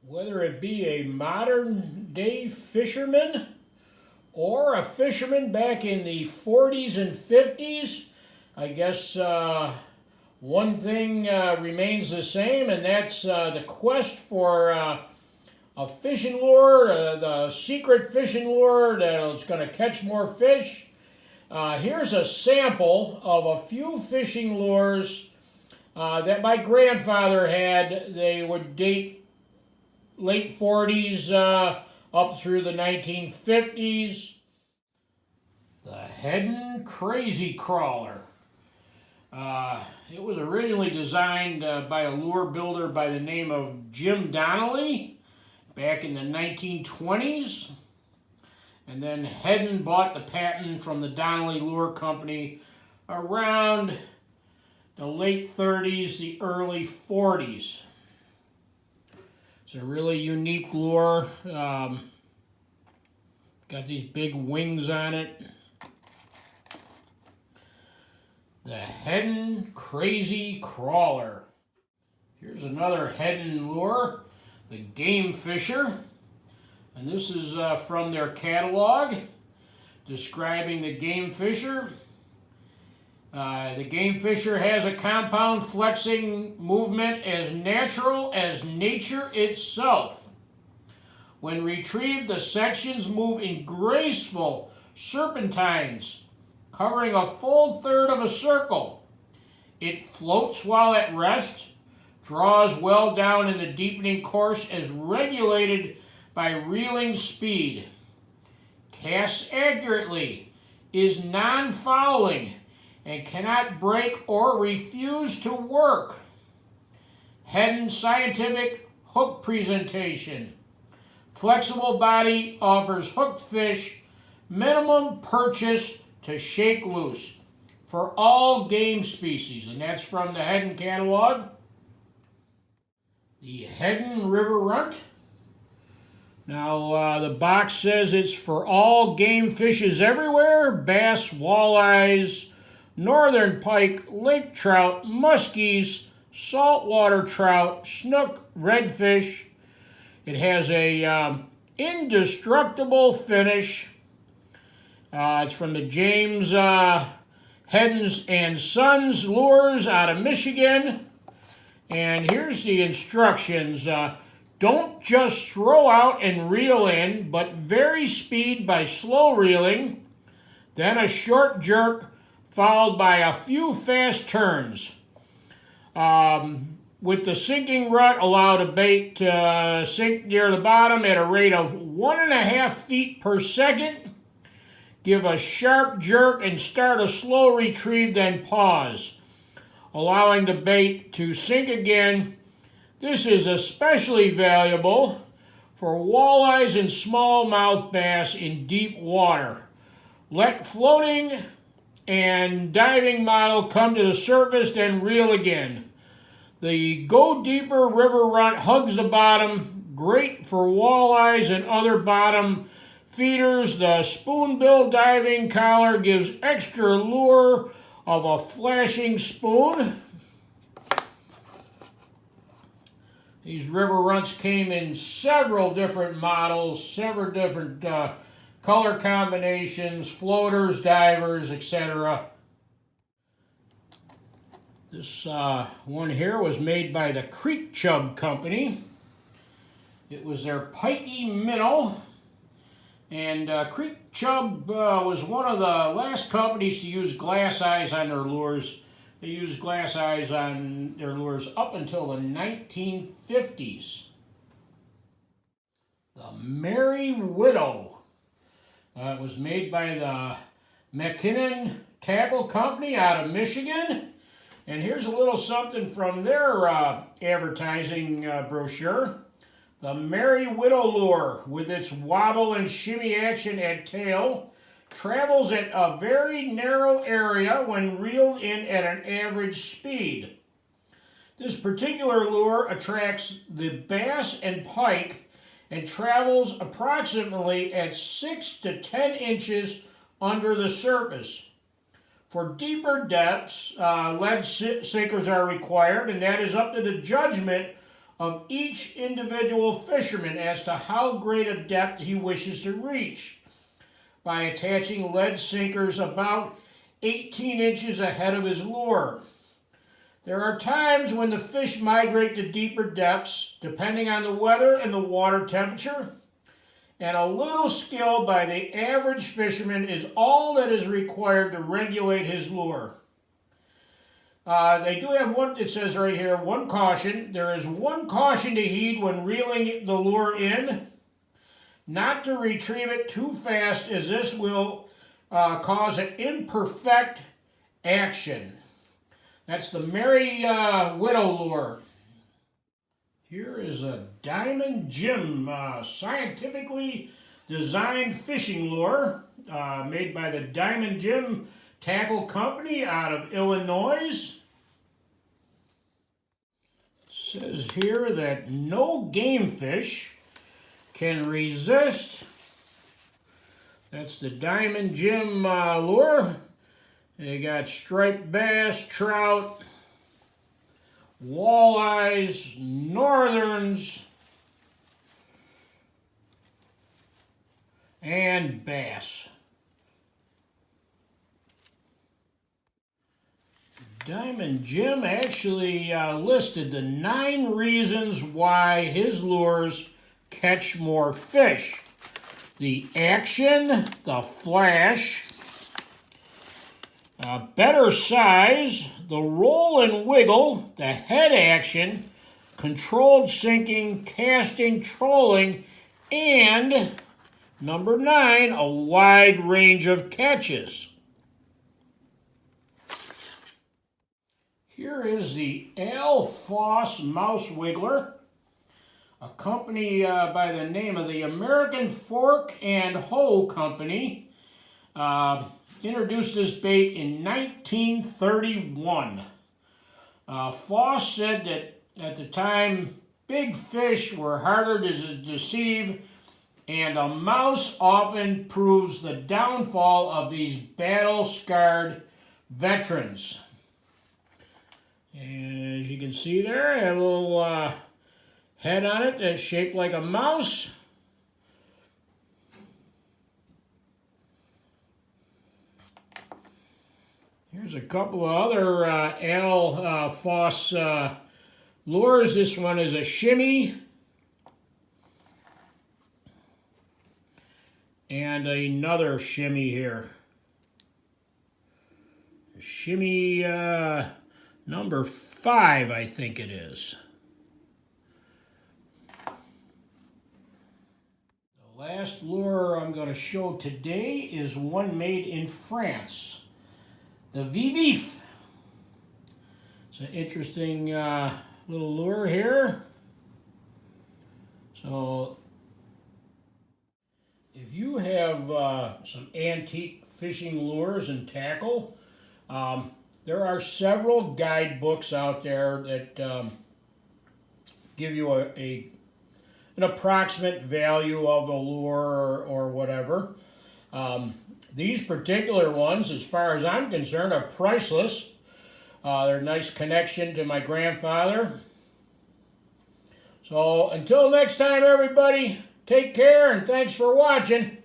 Whether it be a modern day fisherman or a fisherman back in the 40s and 50s, I guess one thing remains the same, and that's the quest for a fishing lure, the secret fishing lure that's going to catch more fish. Here's a sample of a few fishing lures that my grandfather had. They would date late 40s up through the 1950s. The Heddon Crazy Crawler. It was originally designed by a lure builder by the name of Jim Donnelly back in the 1920s. And then Heddon bought the patent from the Donnelly Lure Company around the late 30s, the early 40s. It's a really unique lure. Got these big wings on it. The Hedden Crazy Crawler. Here's another Hedden lure, the Game Fisher. And this is from their catalog describing the Game Fisher. The Game Fisher has a compound flexing movement as natural as nature itself. When retrieved, the sections move in graceful serpentines, covering a full third of a circle. It floats while at rest, draws well down in the deepening course as regulated by reeling speed, casts accurately, is non-fouling, and cannot break or refuse to work. Heddon scientific hook presentation. Flexible body offers hooked fish, minimum purchase to shake loose for all game species, and that's from the Heddon catalog. The Hedden River Run. Now, the box says it's for all game fishes everywhere: bass, walleyes, northern pike, lake trout, muskies, saltwater trout, snook, redfish. It has a indestructible finish. It's from the James Heddens and Sons Lures out of Michigan. And here's the instructions. Don't just throw out and reel in, but vary speed by slow reeling, then a short jerk followed by a few fast turns. With the sinking rut, allow the bait to sink near the bottom at a rate of 1.5 feet per second. Give a sharp jerk and start a slow retrieve, then pause, allowing the bait to sink again. This is especially valuable for walleyes and smallmouth bass in deep water. Let floating and diving model come to the surface, then reel again. The Go Deeper River Run hugs the bottom, great for walleyes and other bottom feeders. The spoonbill diving collar gives extra lure of a flashing spoon. These river runts came in several different models, several different color combinations, floaters, divers, etc. This one here was made by the Chub Company. It was their pikey minnow. And Chub was one of the last companies to use glass eyes on their lures. They used glass eyes on their lures up until the 1950s. The Merry Widow. It was made by the Makinen Tackle Company out of Michigan. And here's a little something from their advertising brochure. The Merry Widow lure, with its wobble and shimmy action at tail, travels at a very narrow area when reeled in at an average speed. This particular lure attracts the bass and pike and travels approximately at 6 to 10 inches under the surface. For deeper depths, lead sinkers are required, and that is up to the judgment of each individual fisherman as to how great a depth he wishes to reach by attaching lead sinkers about 18 inches ahead of his lure. There are times when the fish migrate to deeper depths, depending on the weather and the water temperature, and a little skill by the average fisherman is all that is required to regulate his lure. They do have one, it says right here, one caution. There is one caution to heed when reeling the lure in, not to retrieve it too fast, as this will cause an imperfect action. That's the Merry Widow lure. Here is a Diamond Jim scientifically designed fishing lure made by the Diamond Jim Tackle Company out of Illinois. It says here that no game fish can resist. That's the Diamond Jim lure. They got striped bass, trout, walleyes, northerns, and bass. Diamond Jim actually listed the 9 reasons why his lures catch more fish. The action, the flash, better size, the roll and wiggle, the head action, controlled sinking, casting, trolling, and number 9, a wide range of catches. Here is the Foss Mouse Wiggler, a company by the name of the American Fork and Hoe Company. Introduced this bait in 1931. Foss said that at the time, big fish were harder to deceive, and a mouse often proves the downfall of these battle-scarred veterans. And as you can see there, a little head on it that's shaped like a mouse. Here's a couple of other Foss lures. This one is a shimmy. And another shimmy here. Shimmy number 5, I think it is. The last lure I'm going to show today is one made in France. The Vivfi. It's an interesting little lure here. So, if you have some antique fishing lures and tackle, there are several guidebooks out there that give you an approximate value of a lure or whatever. These particular ones, as far as I'm concerned, are priceless. They're a nice connection to my grandfather. So until next time, everybody, take care and thanks for watching.